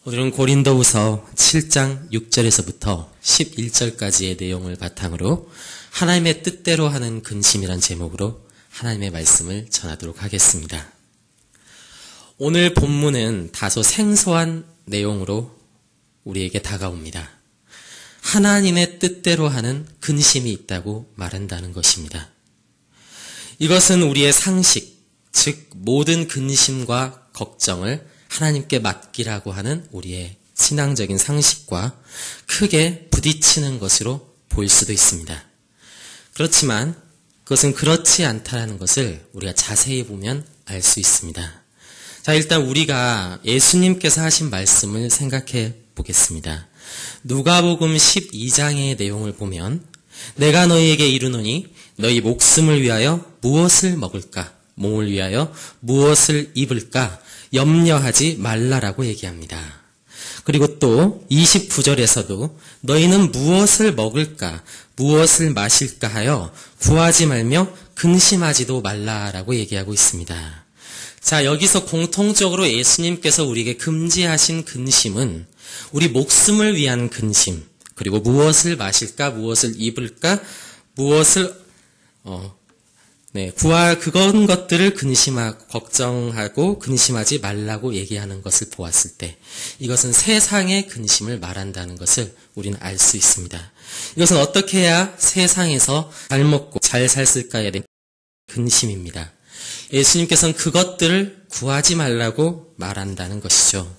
오늘은 고린도후서 7장 6절에서부터 11절까지의 내용을 바탕으로 하나님의 뜻대로 하는 근심이란 제목으로 하나님의 말씀을 전하도록 하겠습니다. 오늘 본문은 다소 생소한 내용으로 우리에게 다가옵니다. 하나님의 뜻대로 하는 근심이 있다고 말한다는 것입니다. 이것은 우리의 상식, 즉 모든 근심과 걱정을 하나님께 맡기라고 하는 우리의 신앙적인 상식과 크게 부딪히는 것으로 보일 수도 있습니다. 그렇지만 그것은 그렇지 않다는 것을 우리가 자세히 보면 알 수 있습니다. 자, 일단 우리가 예수님께서 하신 말씀을 생각해 보겠습니다. 누가복음 12장의 내용을 보면 내가 너희에게 이르노니 너희 목숨을 위하여 무엇을 먹을까? 몸을 위하여 무엇을 입을까? 염려하지 말라라고 얘기합니다. 그리고 또 29절에서도 너희는 무엇을 먹을까, 무엇을 마실까 하여 구하지 말며 근심하지도 말라라고 얘기하고 있습니다. 자, 여기서 공통적으로 예수님께서 우리에게 금지하신 근심은 우리 목숨을 위한 근심, 그리고 무엇을 마실까, 무엇을 입을까, 무엇을 그런 것들을 근심하고 걱정하고 근심하지 말라고 얘기하는 것을 보았을 때 이것은 세상의 근심을 말한다는 것을 우리는 알 수 있습니다. 이것은 어떻게 해야 세상에서 잘 먹고 잘 살 수있을까에 대한 근심입니다. 예수님께서는 그것들을 구하지 말라고 말한다는 것이죠.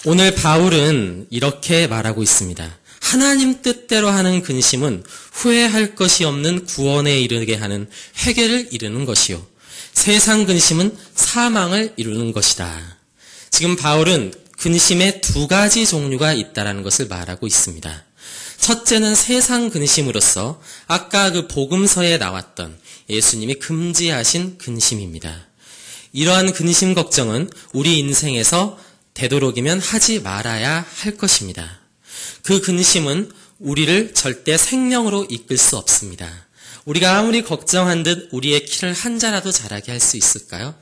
오늘 바울은 이렇게 말하고 있습니다. 하나님 뜻대로 하는 근심은 후회할 것이 없는 구원에 이르게 하는 회개를 이루는 것이요. 세상 근심은 사망을 이루는 것이다. 지금 바울은 근심의 두 가지 종류가 있다는 것을 말하고 있습니다. 첫째는 세상 근심으로서 아까 그 복음서에 나왔던 예수님이 금지하신 근심입니다. 이러한 근심 걱정은 우리 인생에서 되도록이면 하지 말아야 할 것입니다. 그 근심은 우리를 절대 생명으로 이끌 수 없습니다. 우리가 아무리 걱정한 듯 우리의 키를 한 자라도 자라게 할 수 있을까요?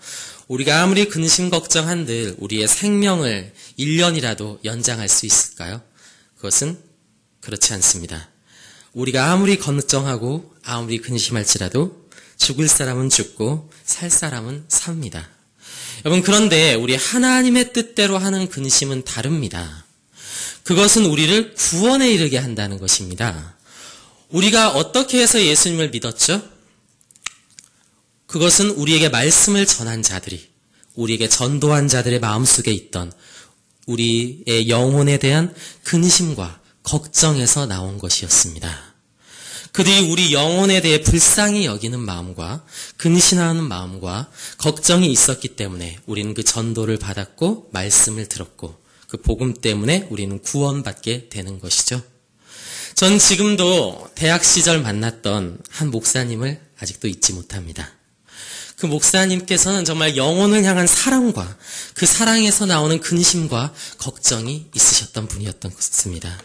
우리가 아무리 근심 걱정한 듯 우리의 생명을 1년이라도 연장할 수 있을까요? 그것은 그렇지 않습니다. 우리가 아무리 걱정하고 아무리 근심할지라도 죽을 사람은 죽고 살 사람은 삽니다. 여러분, 그런데 우리 하나님의 뜻대로 하는 근심은 다릅니다. 그것은 우리를 구원에 이르게 한다는 것입니다. 우리가 어떻게 해서 예수님을 믿었죠? 그것은 우리에게 말씀을 전한 자들이, 우리에게 전도한 자들의 마음속에 있던 우리의 영혼에 대한 근심과 걱정에서 나온 것이었습니다. 그들이 우리 영혼에 대해 불쌍히 여기는 마음과 근심하는 마음과 걱정이 있었기 때문에 우리는 그 전도를 받았고 말씀을 들었고 그 복음 때문에 우리는 구원받게 되는 것이죠. 전 지금도 대학 시절 만났던 한 목사님을 아직도 잊지 못합니다. 그 목사님께서는 정말 영혼을 향한 사랑과 그 사랑에서 나오는 근심과 걱정이 있으셨던 분이었던 것입니다.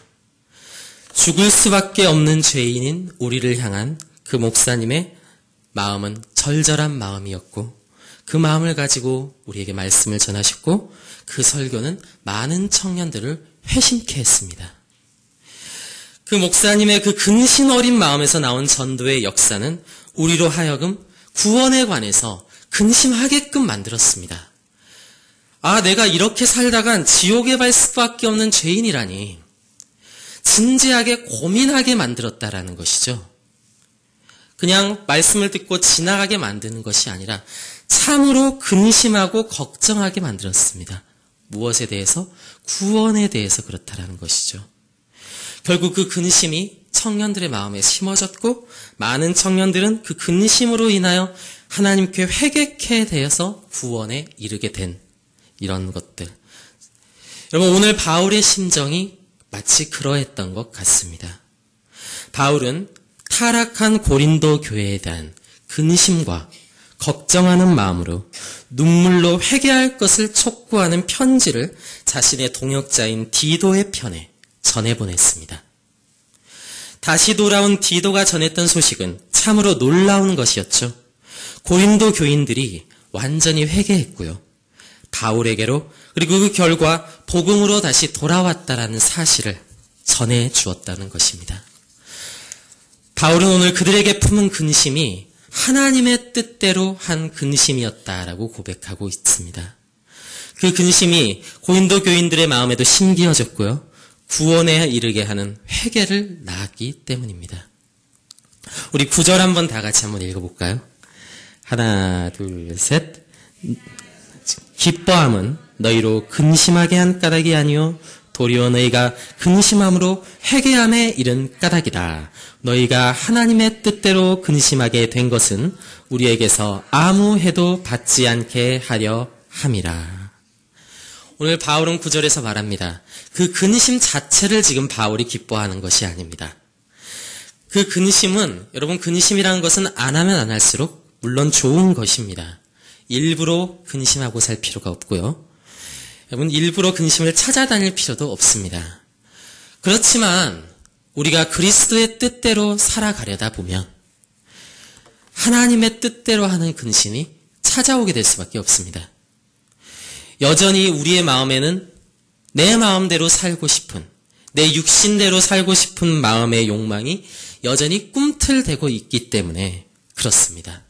죽을 수밖에 없는 죄인인 우리를 향한 그 목사님의 마음은 절절한 마음이었고 그 마음을 가지고 우리에게 말씀을 전하셨고 그 설교는 많은 청년들을 회심케 했습니다. 그 목사님의 그 근심 어린 마음에서 나온 전도의 역사는 우리로 하여금 구원에 관해서 근심하게끔 만들었습니다. 아, 내가 이렇게 살다간 지옥에 갈 수밖에 없는 죄인이라니 진지하게 고민하게 만들었다라는 것이죠. 그냥 말씀을 듣고 지나가게 만드는 것이 아니라 참으로 근심하고 걱정하게 만들었습니다. 무엇에 대해서? 구원에 대해서 그렇다라는 것이죠. 결국 그 근심이 청년들의 마음에 심어졌고 많은 청년들은 그 근심으로 인하여 하나님께 회개케 되어서 구원에 이르게 된 이런 것들. 여러분, 오늘 바울의 심정이 마치 그러했던 것 같습니다. 바울은 타락한 고린도 교회에 대한 근심과 걱정하는 마음으로 눈물로 회개할 것을 촉구하는 편지를 자신의 동역자인 디도의 편에 전해보냈습니다. 다시 돌아온 디도가 전했던 소식은 참으로 놀라운 것이었죠. 고린도 교인들이 완전히 회개했고요. 바울에게로 그리고 그 결과 복음으로 다시 돌아왔다라는 사실을 전해 주었다는 것입니다. 바울은 오늘 그들에게 품은 근심이 하나님의 뜻대로 한 근심이었다라고 고백하고 있습니다. 그 근심이 고린도 교인들의 마음에도 심기어졌고요. 구원에 이르게 하는 회개를 낳았기 때문입니다. 우리 9절 한번 다 같이 한번 읽어볼까요? 하나, 둘, 셋. 기뻐함은 너희로 근심하게 한 까닭이 아니요 도리어 너희가 근심함으로 회개함에 이른 까닭이다. 너희가 하나님의 뜻대로 근심하게 된 것은 우리에게서 아무 해도 받지 않게 하려 함이라. 오늘 바울은 9절에서 말합니다. 그 근심 자체를 지금 바울이 기뻐하는 것이 아닙니다. 그 근심은, 여러분, 근심이라는 것은 안 하면 안 할수록 물론 좋은 것입니다. 일부러 근심하고 살 필요가 없고요. 여러분, 일부러 근심을 찾아다닐 필요도 없습니다. 그렇지만 우리가 그리스도의 뜻대로 살아가려다 보면 하나님의 뜻대로 하는 근심이 찾아오게 될 수밖에 없습니다. 여전히 우리의 마음에는 내 마음대로 살고 싶은, 내 육신대로 살고 싶은 마음의 욕망이 여전히 꿈틀대고 있기 때문에 그렇습니다.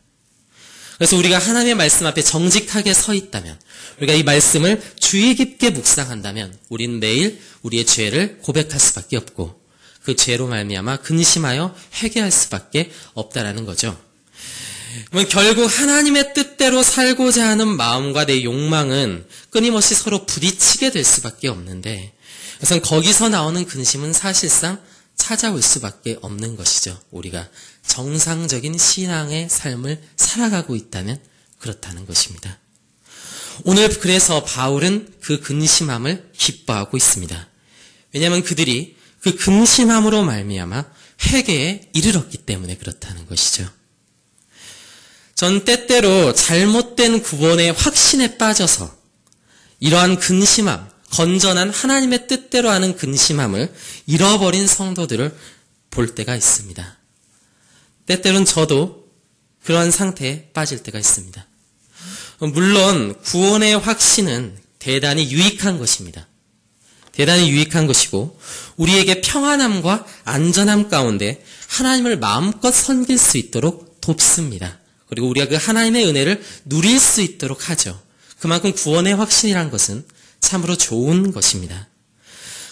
그래서 우리가 하나님의 말씀 앞에 정직하게 서 있다면, 우리가 이 말씀을 주의 깊게 묵상한다면 우리는 매일 우리의 죄를 고백할 수밖에 없고 그 죄로 말미암아 근심하여 회개할 수밖에 없다라는 거죠. 결국 하나님의 뜻대로 살고자 하는 마음과 내 욕망은 끊임없이 서로 부딪히게 될 수밖에 없는데, 우선 거기서 나오는 근심은 사실상 찾아올 수밖에 없는 것이죠. 우리가 정상적인 신앙의 삶을 살아가고 있다면 그렇다는 것입니다. 오늘 그래서 바울은 그 근심함을 기뻐하고 있습니다. 왜냐하면 그들이 그 근심함으로 말미암아 회개에 이르렀기 때문에 그렇다는 것이죠. 전 때때로 잘못된 구원의 확신에 빠져서 이러한 근심함, 건전한 하나님의 뜻대로 하는 근심함을 잃어버린 성도들을 볼 때가 있습니다. 때때로는 저도 그러한 상태에 빠질 때가 있습니다. 물론 구원의 확신은 대단히 유익한 것입니다. 대단히 유익한 것이고 우리에게 평안함과 안전함 가운데 하나님을 마음껏 섬길 수 있도록 돕습니다. 그리고 우리가 그 하나님의 은혜를 누릴 수 있도록 하죠. 그만큼 구원의 확신이란 것은 참으로 좋은 것입니다.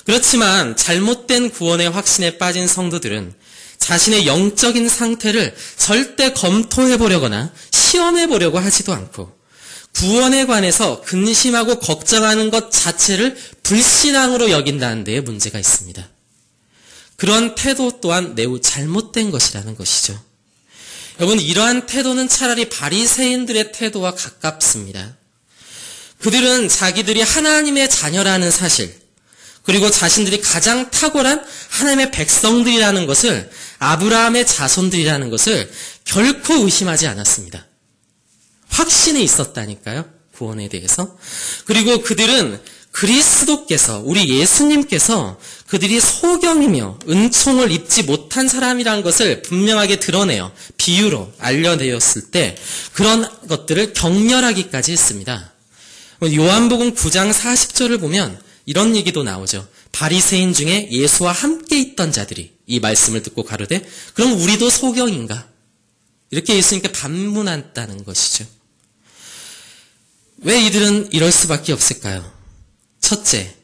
그렇지만 잘못된 구원의 확신에 빠진 성도들은 자신의 영적인 상태를 절대 검토해보려거나 시험해보려고 하지도 않고 구원에 관해서 근심하고 걱정하는 것 자체를 불신앙으로 여긴다는 데에 문제가 있습니다. 그런 태도 또한 매우 잘못된 것이라는 것이죠. 여러분, 이러한 태도는 차라리 바리새인들의 태도와 가깝습니다. 그들은 자기들이 하나님의 자녀라는 사실, 그리고 자신들이 가장 탁월한 하나님의 백성들이라는 것을, 아브라함의 자손들이라는 것을 결코 의심하지 않았습니다. 확신이 있었다니까요, 구원에 대해서. 그리고 그들은 그리스도께서, 우리 예수님께서 그들이 소경이며 은총을 입지 못한 사람이라는 것을 분명하게 드러내어 비유로 알려내었을 때 그런 것들을 격렬하기까지 했습니다. 요한복음 9장 40절을 보면 이런 얘기도 나오죠. 바리새인 중에 예수와 함께 있던 자들이 이 말씀을 듣고 가로되 그럼 우리도 소경인가? 이렇게 예수님께 반문한다는 것이죠. 왜 이들은 이럴 수밖에 없을까요? 첫째,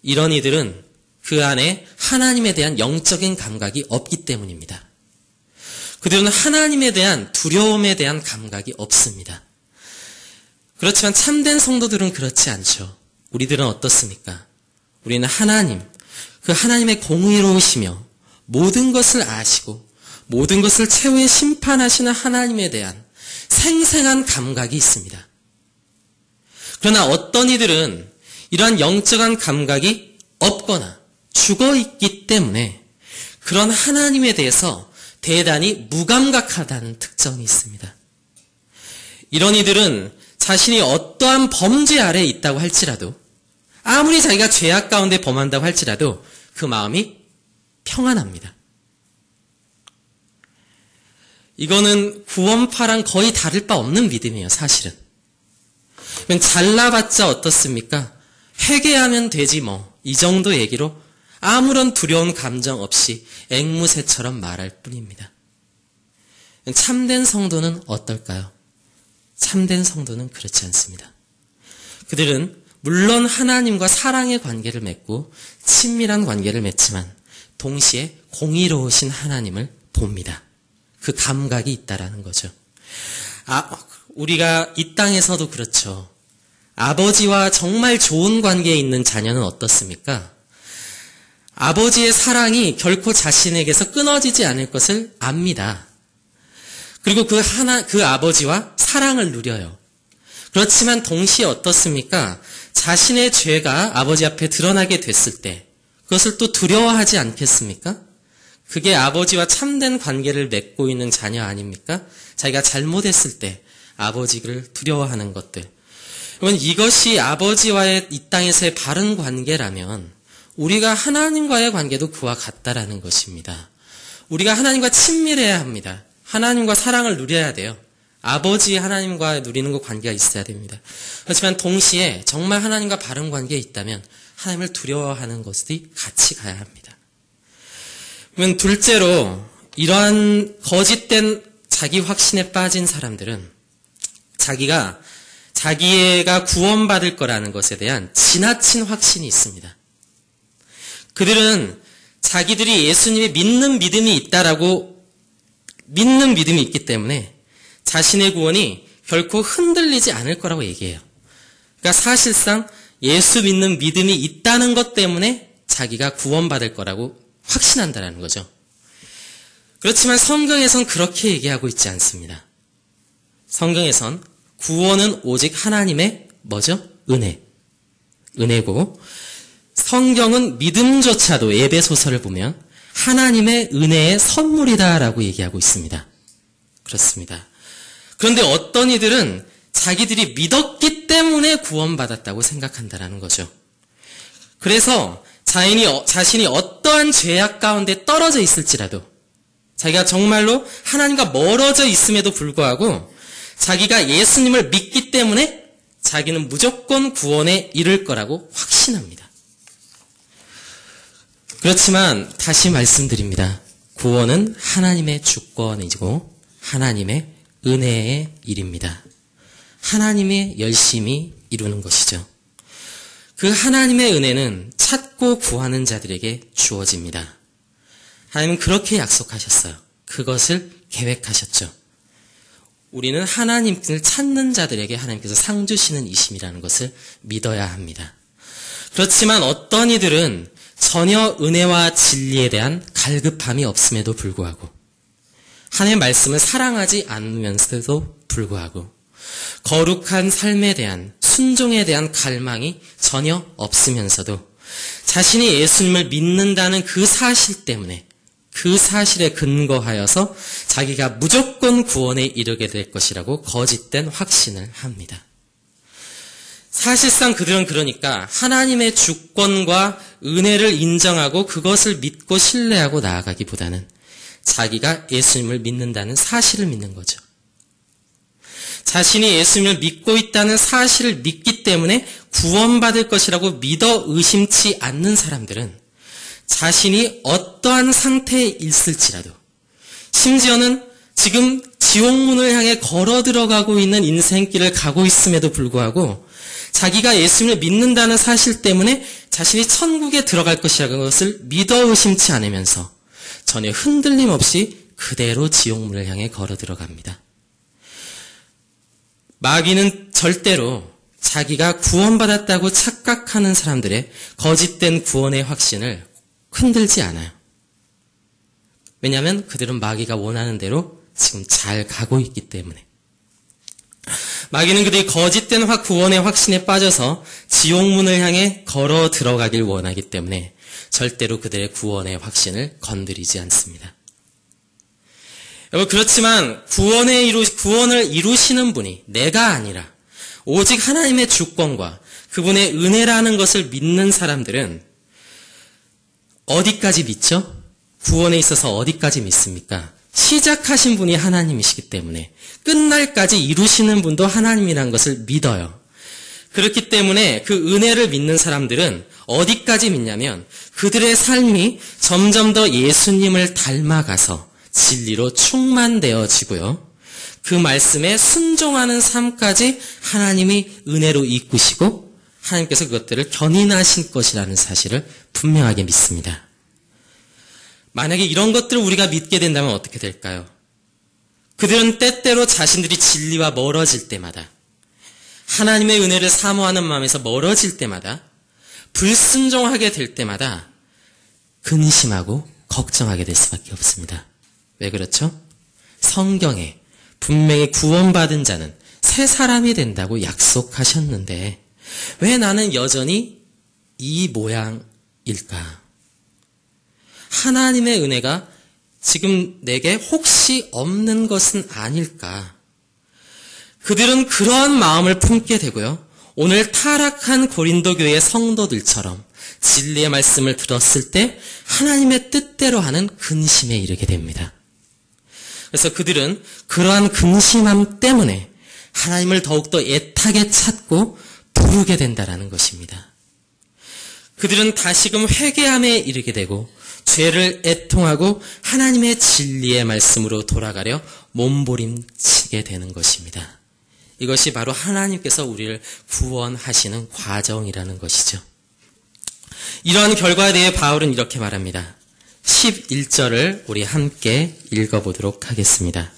이런 이들은 그 안에 하나님에 대한 영적인 감각이 없기 때문입니다. 그들은 하나님에 대한 두려움에 대한 감각이 없습니다. 그렇지만 참된 성도들은 그렇지 않죠. 우리들은 어떻습니까? 우리는 하나님, 그 하나님의 공의로우시며 모든 것을 아시고 모든 것을 최후에 심판하시는 하나님에 대한 생생한 감각이 있습니다. 그러나 어떤 이들은 이러한 영적인 감각이 없거나 죽어있기 때문에 그런 하나님에 대해서 대단히 무감각하다는 특성이 있습니다. 이런 이들은 자신이 어떠한 범죄 아래에 있다고 할지라도, 아무리 자기가 죄악 가운데 범한다고 할지라도 그 마음이 평안합니다. 이거는 구원파랑 거의 다를 바 없는 믿음이에요, 사실은. 잘나봤자 어떻습니까? 회개하면 되지 뭐. 이 정도 얘기로 아무런 두려운 감정 없이 앵무새처럼 말할 뿐입니다. 참된 성도는 어떨까요? 참된 성도는 그렇지 않습니다. 그들은 물론 하나님과 사랑의 관계를 맺고 친밀한 관계를 맺지만 동시에 공의로우신 하나님을 봅니다. 그 감각이 있다라는 거죠. 우리가 이 땅에서도 그렇죠. 아버지와 정말 좋은 관계에 있는 자녀는 어떻습니까? 아버지의 사랑이 결코 자신에게서 끊어지지 않을 것을 압니다. 그리고 그 아버지와 사랑을 누려요. 그렇지만 동시에 어떻습니까? 자신의 죄가 아버지 앞에 드러나게 됐을 때 그것을 또 두려워하지 않겠습니까? 그게 아버지와 참된 관계를 맺고 있는 자녀 아닙니까? 자기가 잘못했을 때 아버지를 두려워하는 것들. 그러면 이것이 아버지와의 이 땅에서의 바른 관계라면 우리가 하나님과의 관계도 그와 같다라는 것입니다. 우리가 하나님과 친밀해야 합니다. 하나님과 사랑을 누려야 돼요. 아버지 하나님과 누리는 그 관계가 있어야 됩니다. 그렇지만 동시에 정말 하나님과 바른 관계에 있다면 하나님을 두려워하는 것이 같이 가야 합니다. 그러면 둘째로 이러한 거짓된 자기 확신에 빠진 사람들은 자기가 구원받을 거라는 것에 대한 지나친 확신이 있습니다. 그들은 자기들이 예수님이 믿는 믿음이 있기 때문에 자신의 구원이 결코 흔들리지 않을 거라고 얘기해요. 그러니까 사실상 예수 믿는 믿음이 있다는 것 때문에 자기가 구원받을 거라고 확신한다는 거죠. 그렇지만 성경에선 그렇게 얘기하고 있지 않습니다. 성경에선 구원은 오직 하나님의 뭐죠? 은혜고 성경은 믿음조차도 에베소서를 보면 하나님의 은혜의 선물이다라고 얘기하고 있습니다. 그렇습니다. 그런데 어떤 이들은 자기들이 믿었기 때문에 구원받았다고 생각한다는 거죠. 그래서 자신이 어떠한 죄악 가운데 떨어져 있을지라도 자기가 정말로 하나님과 멀어져 있음에도 불구하고 자기가 예수님을 믿기 때문에 자기는 무조건 구원에 이를 거라고 확신합니다. 그렇지만 다시 말씀드립니다. 구원은 하나님의 주권이고 하나님의 은혜의 일입니다. 하나님의 열심히 이루는 것이죠. 그 하나님의 은혜는 찾고 구하는 자들에게 주어집니다. 하나님은 그렇게 약속하셨어요. 그것을 계획하셨죠. 우리는 하나님을 찾는 자들에게 하나님께서 상 주시는 이심이라는 것을 믿어야 합니다. 그렇지만 어떤 이들은 전혀 은혜와 진리에 대한 갈급함이 없음에도 불구하고 하나님의 말씀을 사랑하지 않으면서도 불구하고 거룩한 삶에 대한 순종에 대한 갈망이 전혀 없으면서도 자신이 예수님을 믿는다는 그 사실 때문에 그 사실에 근거하여서 자기가 무조건 구원에 이르게 될 것이라고 거짓된 확신을 합니다. 사실상 그들은 그러니까 하나님의 주권과 은혜를 인정하고 그것을 믿고 신뢰하고 나아가기보다는 자기가 예수님을 믿는다는 사실을 믿는 거죠. 자신이 예수님을 믿고 있다는 사실을 믿기 때문에 구원받을 것이라고 믿어 의심치 않는 사람들은 자신이 어떠한 상태에 있을지라도 심지어는 지금 지옥문을 향해 걸어 들어가고 있는 인생길을 가고 있음에도 불구하고 자기가 예수님을 믿는다는 사실 때문에 자신이 천국에 들어갈 것이라는 것을 믿어 의심치 않으면서 전혀 흔들림 없이 그대로 지옥문을 향해 걸어 들어갑니다. 마귀는 절대로 자기가 구원받았다고 착각하는 사람들의 거짓된 구원의 확신을 흔들지 않아요. 왜냐하면 그들은 마귀가 원하는 대로 지금 잘 가고 있기 때문에. 마귀는 그들이 거짓된 구원의 확신에 빠져서 지옥문을 향해 걸어 들어가길 원하기 때문에 절대로 그들의 구원의 확신을 건드리지 않습니다. 여러분, 그렇지만 구원을 이루시는 분이 내가 아니라 오직 하나님의 주권과 그분의 은혜라는 것을 믿는 사람들은 어디까지 믿죠? 구원에 있어서 어디까지 믿습니까? 시작하신 분이 하나님이시기 때문에 끝날까지 이루시는 분도 하나님이라는 것을 믿어요. 그렇기 때문에 그 은혜를 믿는 사람들은 어디까지 믿냐면 그들의 삶이 점점 더 예수님을 닮아가서 진리로 충만되어지고요. 그 말씀에 순종하는 삶까지 하나님이 은혜로 이끄시고 하나님께서 그것들을 견인하신 것이라는 사실을 분명하게 믿습니다. 만약에 이런 것들을 우리가 믿게 된다면 어떻게 될까요? 그들은 때때로 자신들이 진리와 멀어질 때마다, 하나님의 은혜를 사모하는 마음에서 멀어질 때마다, 불순종하게 될 때마다 근심하고 걱정하게 될 수밖에 없습니다. 왜 그렇죠? 성경에 분명히 구원받은 자는 새 사람이 된다고 약속하셨는데 왜 나는 여전히 이 모양일까? 하나님의 은혜가 지금 내게 혹시 없는 것은 아닐까? 그들은 그러한 마음을 품게 되고요. 오늘 타락한 고린도 교회의 성도들처럼 진리의 말씀을 들었을 때 하나님의 뜻대로 하는 근심에 이르게 됩니다. 그래서 그들은 그러한 근심함 때문에 하나님을 더욱더 애타게 찾고 부르게 된다는 것입니다. 그들은 다시금 회개함에 이르게 되고 죄를 애통하고 하나님의 진리의 말씀으로 돌아가려 몸부림치게 되는 것입니다. 이것이 바로 하나님께서 우리를 구원하시는 과정이라는 것이죠. 이러한 결과에 대해 바울은 이렇게 말합니다. 11절을 우리 함께 읽어보도록 하겠습니다.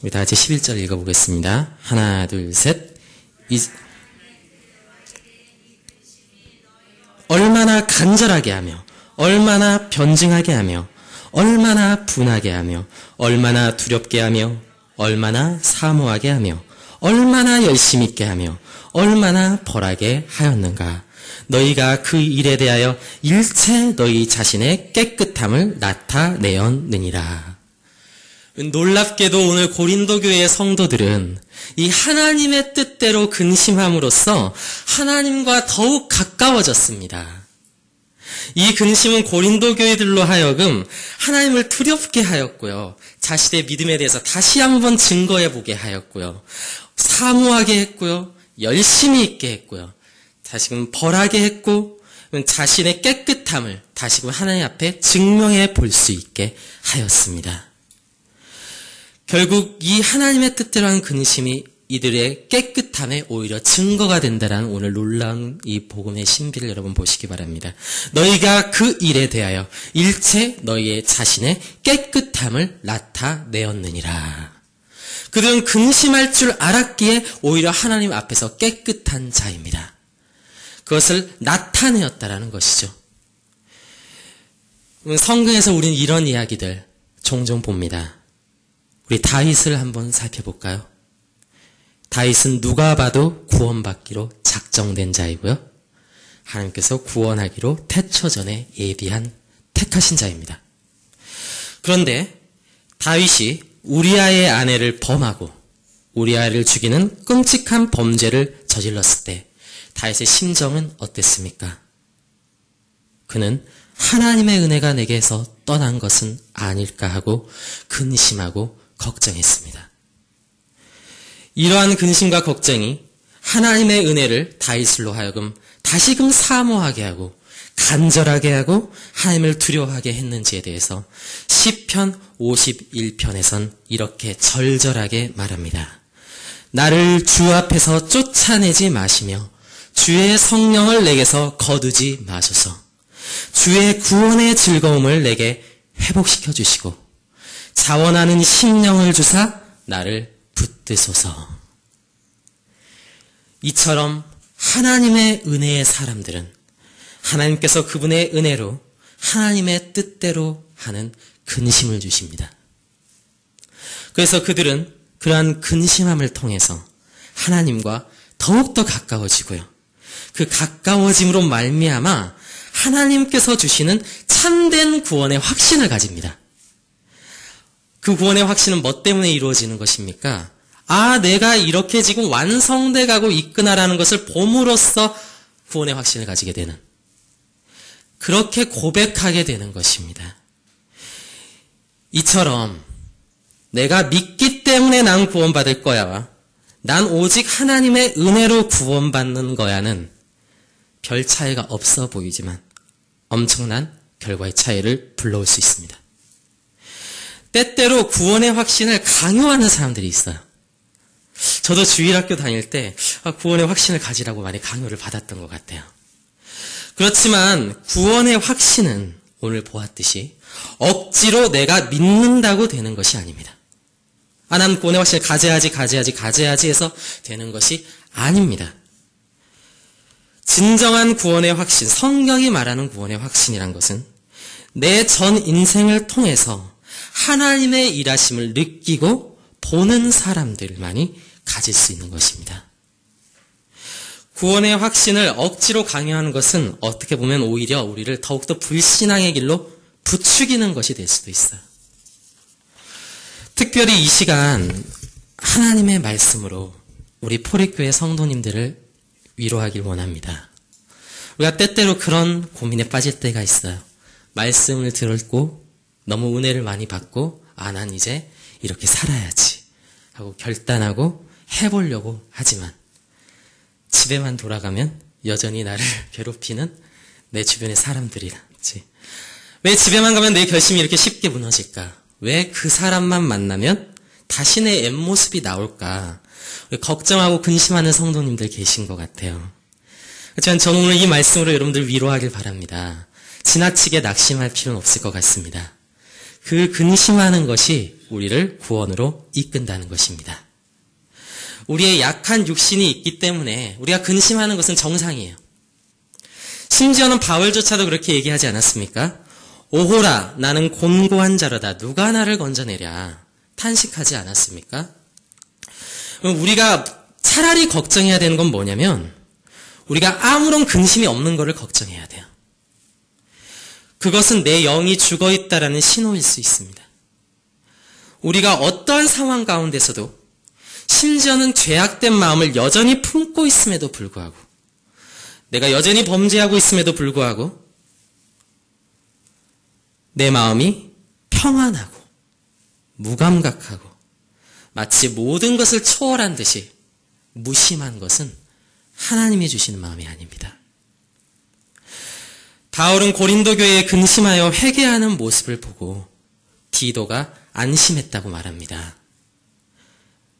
우리 다 같이 11절 읽어보겠습니다. 하나, 둘, 셋. 얼마나 간절하게 하며 얼마나 변증하게 하며 얼마나 분하게 하며 얼마나 두렵게 하며 얼마나 사모하게 하며 얼마나 열심 있게 하며 얼마나 벌하게 하였는가. 너희가 그 일에 대하여 일체 너희 자신의 깨끗함을 나타내었느니라. 놀랍게도 오늘 고린도 교회의 성도들은 이 하나님의 뜻대로 근심함으로써 하나님과 더욱 가까워졌습니다. 이 근심은 고린도 교회들로 하여금 하나님을 두렵게 하였고요. 자신의 믿음에 대해서 다시 한번 증거해 보게 하였고요. 사모하게 했고요. 열심히 있게 했고요. 다시금 벌하게 했고 자신의 깨끗함을 다시금 하나님 앞에 증명해 볼 수 있게 하였습니다. 결국 이 하나님의 뜻대로 하는 근심이 이들의 깨끗함에 오히려 증거가 된다는 오늘 놀라운 이 복음의 신비를 여러분 보시기 바랍니다. 너희가 그 일에 대하여 일체 너희의 자신의 깨끗함을 나타내었느니라. 그들은 근심할 줄 알았기에 오히려 하나님 앞에서 깨끗한 자입니다. 그것을 나타내었다라는 것이죠. 성경에서 우리는 이런 이야기들 종종 봅니다. 우리 다윗을 한번 살펴볼까요? 다윗은 누가 봐도 구원받기로 작정된 자이고요. 하나님께서 구원하기로 태초전에 예비한 택하신 자입니다. 그런데 다윗이 우리아의 아내를 범하고 우리아를 죽이는 끔찍한 범죄를 저질렀을 때 다윗의 심정은 어땠습니까? 그는 하나님의 은혜가 내게서 떠난 것은 아닐까 하고 근심하고 걱정했습니다. 이러한 근심과 걱정이 하나님의 은혜를 다윗으로 하여금 다시금 사모하게 하고 간절하게 하고 하나님을 두려워하게 했는지에 대해서 시편 51편에선 이렇게 절절하게 말합니다. 나를 주 앞에서 쫓아내지 마시며 주의 성령을 내게서 거두지 마소서. 주의 구원의 즐거움을 내게 회복시켜 주시고 자원하는 심령을 주사 나를 붙드소서. 이처럼 하나님의 은혜의 사람들은 하나님께서 그분의 은혜로 하나님의 뜻대로 하는 근심을 주십니다. 그래서 그들은 그러한 근심함을 통해서 하나님과 더욱더 가까워지고요. 그 가까워짐으로 말미암아 하나님께서 주시는 참된 구원의 확신을 가집니다. 그 구원의 확신은 뭐 때문에 이루어지는 것입니까? 내가 이렇게 지금 완성돼 가고 있구나라는 것을 봄으로써 구원의 확신을 가지게 되는, 그렇게 고백하게 되는 것입니다. 이처럼 내가 믿기 때문에 난 구원받을 거야, 난 오직 하나님의 은혜로 구원받는 거야는 별 차이가 없어 보이지만 엄청난 결과의 차이를 불러올 수 있습니다. 때때로 구원의 확신을 강요하는 사람들이 있어요. 저도 주일학교 다닐 때 구원의 확신을 가지라고 많이 강요를 받았던 것 같아요. 그렇지만 구원의 확신은 오늘 보았듯이 억지로 내가 믿는다고 되는 것이 아닙니다. 난 구원의 확신을 가져야지 해서 되는 것이 아닙니다. 진정한 구원의 확신, 성경이 말하는 구원의 확신이란 것은 내 전 인생을 통해서 하나님의 일하심을 느끼고 보는 사람들만이 가질 수 있는 것입니다. 구원의 확신을 억지로 강요하는 것은 어떻게 보면 오히려 우리를 더욱더 불신앙의 길로 부추기는 것이 될 수도 있어요. 특별히 이 시간 하나님의 말씀으로 우리 포리교회 성도님들을 위로하길 원합니다. 우리가 때때로 그런 고민에 빠질 때가 있어요. 말씀을 들었고 너무 은혜를 많이 받고 난 이제 이렇게 살아야지 하고 결단하고 해보려고 하지만 집에만 돌아가면 여전히 나를 괴롭히는 내 주변의 사람들이란지, 왜 집에만 가면 내 결심이 이렇게 쉽게 무너질까? 왜 그 사람만 만나면 다시 내 앱모습이 나올까? 걱정하고 근심하는 성도님들 계신 것 같아요. 하지만 저는 오늘 이 말씀으로 여러분들 위로하길 바랍니다. 지나치게 낙심할 필요는 없을 것 같습니다. 그 근심하는 것이 우리를 구원으로 이끈다는 것입니다. 우리의 약한 육신이 있기 때문에 우리가 근심하는 것은 정상이에요. 심지어는 바울조차도 그렇게 얘기하지 않았습니까? 오호라, 나는 곤고한 자로다. 누가 나를 건져내랴. 탄식하지 않았습니까? 우리가 차라리 걱정해야 되는 건 뭐냐면 우리가 아무런 근심이 없는 것을 걱정해야 돼요. 그것은 내 영이 죽어있다라는 신호일 수 있습니다. 우리가 어떠한 상황 가운데서도 심지어는 죄악된 마음을 여전히 품고 있음에도 불구하고, 내가 여전히 범죄하고 있음에도 불구하고 내 마음이 평안하고 무감각하고 마치 모든 것을 초월한 듯이 무심한 것은 하나님이 주시는 마음이 아닙니다. 바울은 고린도 교회에 근심하여 회개하는 모습을 보고 디도가 안심했다고 말합니다.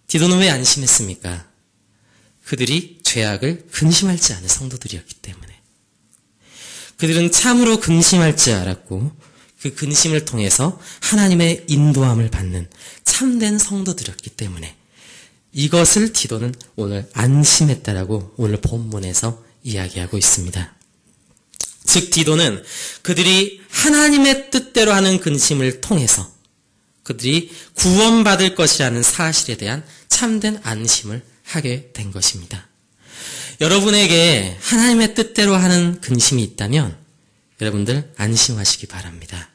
디도는 왜 안심했습니까? 그들이 죄악을 근심할지 않은 성도들이었기 때문에. 그들은 참으로 근심할 줄 알았고 그 근심을 통해서 하나님의 인도함을 받는 참된 성도들이었기 때문에 이것을 디도는 오늘 안심했다라고 오늘 본문에서 이야기하고 있습니다. 즉 디도는 그들이 하나님의 뜻대로 하는 근심을 통해서 그들이 구원받을 것이라는 사실에 대한 참된 안심을 하게 된 것입니다. 여러분에게 하나님의 뜻대로 하는 근심이 있다면 여러분들 안심하시기 바랍니다.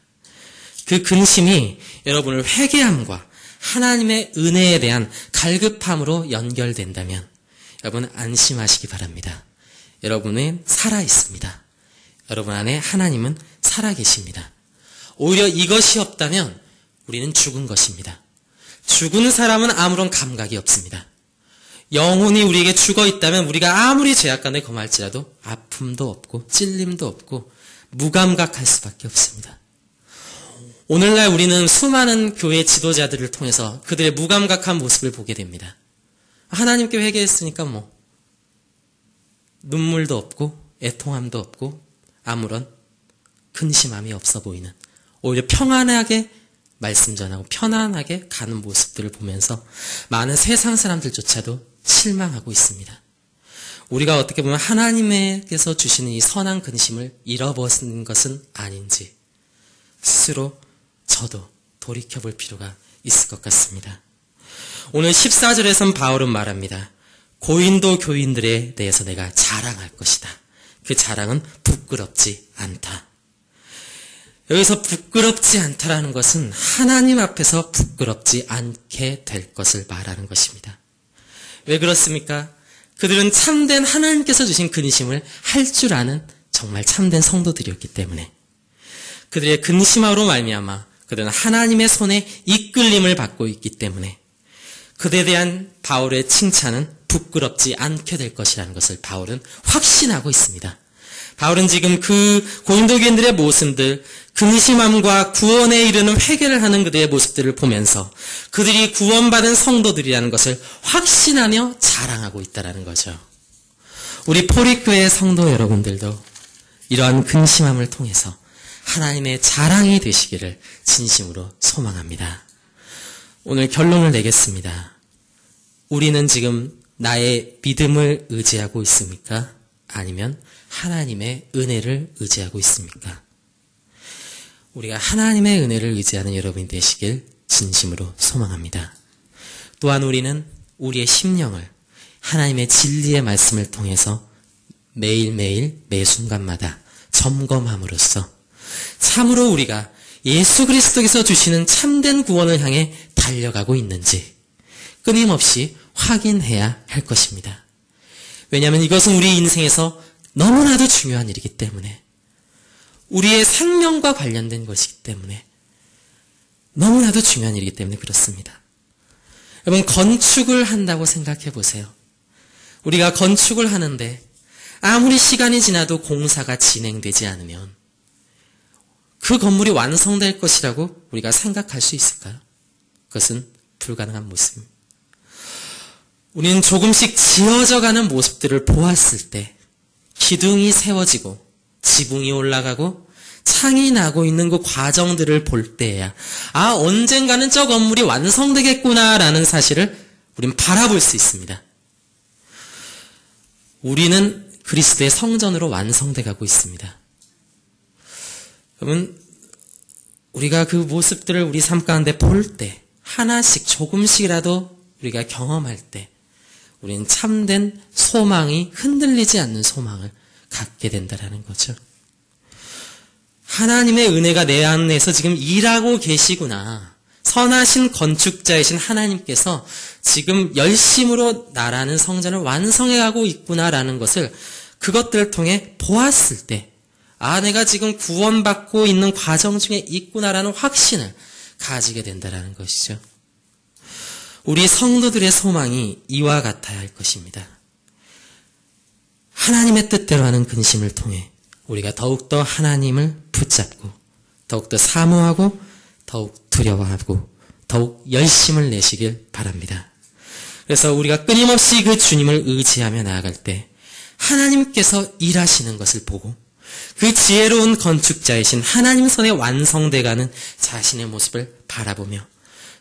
그 근심이 여러분을 회개함과 하나님의 은혜에 대한 갈급함으로 연결된다면 여러분 안심하시기 바랍니다. 여러분은 살아있습니다. 여러분 안에 하나님은 살아계십니다. 오히려 이것이 없다면 우리는 죽은 것입니다. 죽은 사람은 아무런 감각이 없습니다. 영혼이 우리에게 죽어있다면 우리가 아무리 죄악 가운데 거할지라도 아픔도 없고 찔림도 없고 무감각할 수밖에 없습니다. 오늘날 우리는 수많은 교회 지도자들을 통해서 그들의 무감각한 모습을 보게 됩니다. 하나님께 회개했으니까 눈물도 없고 애통함도 없고 아무런 근심함이 없어 보이는, 오히려 평안하게 말씀 전하고 편안하게 가는 모습들을 보면서 많은 세상 사람들조차도 실망하고 있습니다. 우리가 어떻게 보면 하나님께서 주시는 이 선한 근심을 잃어버린 것은 아닌지 스스로 저도 돌이켜볼 필요가 있을 것 같습니다. 오늘 14절에선 바울은 말합니다. 고린도 교인들에 대해서 내가 자랑할 것이다. 그 자랑은 부끄럽지 않다. 여기서 부끄럽지 않다라는 것은 하나님 앞에서 부끄럽지 않게 될 것을 말하는 것입니다. 왜 그렇습니까? 그들은 참된 하나님께서 주신 근심을 할 줄 아는 정말 참된 성도들이었기 때문에 그들의 근심으로 말미암아 그들은 하나님의 손에 이끌림을 받고 있기 때문에 그들에 대한 바울의 칭찬은 부끄럽지 않게 될 것이라는 것을 바울은 확신하고 있습니다. 바울은 지금 그 고린도 교인들의 모습들, 근심함과 구원에 이르는 회개를 하는 그들의 모습들을 보면서 그들이 구원받은 성도들이라는 것을 확신하며 자랑하고 있다는 거죠. 우리 포리교회 성도 여러분들도 이러한 근심함을 통해서 하나님의 자랑이 되시기를 진심으로 소망합니다. 오늘 결론을 내겠습니다. 우리는 지금 나의 믿음을 의지하고 있습니까? 아니면 하나님의 은혜를 의지하고 있습니까? 우리가 하나님의 은혜를 의지하는 여러분이 되시길 진심으로 소망합니다. 또한 우리는 우리의 심령을 하나님의 진리의 말씀을 통해서 매일매일 매 순간마다 점검함으로써 참으로 우리가 예수 그리스도께서 주시는 참된 구원을 향해 달려가고 있는지 끊임없이 확인해야 할 것입니다. 왜냐하면 이것은 우리 인생에서 너무나도 중요한 일이기 때문에, 우리의 생명과 관련된 것이기 때문에, 너무나도 중요한 일이기 때문에 그렇습니다. 여러분, 건축을 한다고 생각해 보세요. 우리가 건축을 하는데 아무리 시간이 지나도 공사가 진행되지 않으면 그 건물이 완성될 것이라고 우리가 생각할 수 있을까요? 그것은 불가능한 모습입니다. 우리는 조금씩 지어져가는 모습들을 보았을 때, 기둥이 세워지고 지붕이 올라가고 창이 나고 있는 그 과정들을 볼 때야 언젠가는 저 건물이 완성되겠구나라는 사실을 우린 바라볼 수 있습니다. 우리는 그리스도의 성전으로 완성돼 가고 있습니다. 여러분, 우리가 그 모습들을 우리 삶 가운데 볼 때, 하나씩 조금씩이라도 우리가 경험할 때 우리는 참된 소망이 흔들리지 않는 소망을 갖게 된다는 거죠. 하나님의 은혜가 내 안에서 지금 일하고 계시구나. 선하신 건축자이신 하나님께서 지금 열심으로 나라는 성전을 완성해가고 있구나라는 것을 그것들을 통해 보았을 때 내가 지금 구원받고 있는 과정 중에 있구나라는 확신을 가지게 된다는 것이죠. 우리 성도들의 소망이 이와 같아야 할 것입니다. 하나님의 뜻대로 하는 근심을 통해 우리가 더욱더 하나님을 붙잡고 더욱더 사모하고 더욱 두려워하고 더욱 열심을 내시길 바랍니다. 그래서 우리가 끊임없이 그 주님을 의지하며 나아갈 때 하나님께서 일하시는 것을 보고 그 지혜로운 건축자이신 하나님 손에 완성돼가는 자신의 모습을 바라보며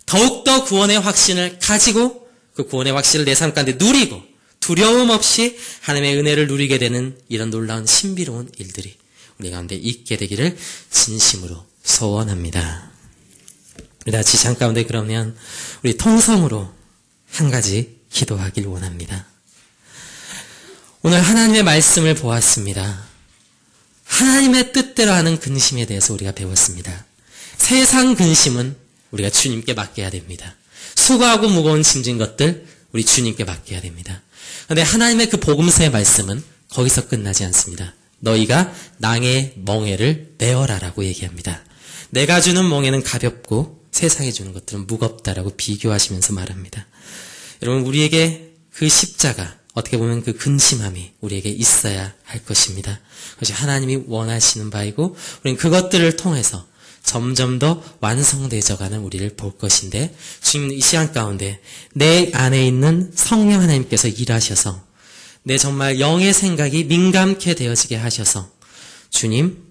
더욱더 구원의 확신을 가지고 그 구원의 확신을 내 삶 가운데 누리고 두려움 없이 하나님의 은혜를 누리게 되는 이런 놀라운 신비로운 일들이 우리 가운데 있게 되기를 진심으로 소원합니다. 우리 다 지상 가운데 그러면 우리 통성으로 한 가지 기도하길 원합니다. 오늘 하나님의 말씀을 보았습니다. 하나님의 뜻대로 하는 근심에 대해서 우리가 배웠습니다. 세상 근심은 우리가 주님께 맡겨야 됩니다. 수고하고 무거운 짐진 것들 우리 주님께 맡겨야 됩니다. 그런데 하나님의 그 복음서의 말씀은 거기서 끝나지 않습니다. 너희가 낭의 멍에를 메어라라고 얘기합니다. 내가 주는 멍에는 가볍고 세상이 주는 것들은 무겁다라고 비교하시면서 말합니다. 여러분, 우리에게 그 십자가, 어떻게 보면 그 근심함이 우리에게 있어야 할 것입니다. 그것이 하나님이 원하시는 바이고 우리는 그것들을 통해서 점점 더 완성되어가는 우리를 볼 것인데, 주님 이 시간 가운데 내 안에 있는 성령 하나님께서 일하셔서 내 정말 영의 생각이 민감케 되어지게 하셔서 주님,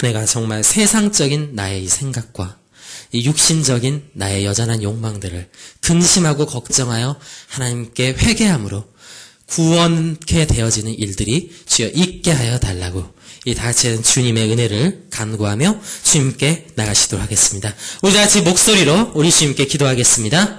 내가 정말 세상적인 나의 이 생각과 이 육신적인 나의 여전한 욕망들을 근심하고 걱정하여 하나님께 회개함으로 구원케 되어지는 일들이 주여 있게 하여 달라고 이 다같이 주님의 은혜를 간구하며 주님께 나가시도록 하겠습니다. 우리 다같이 목소리로 우리 주님께 기도하겠습니다.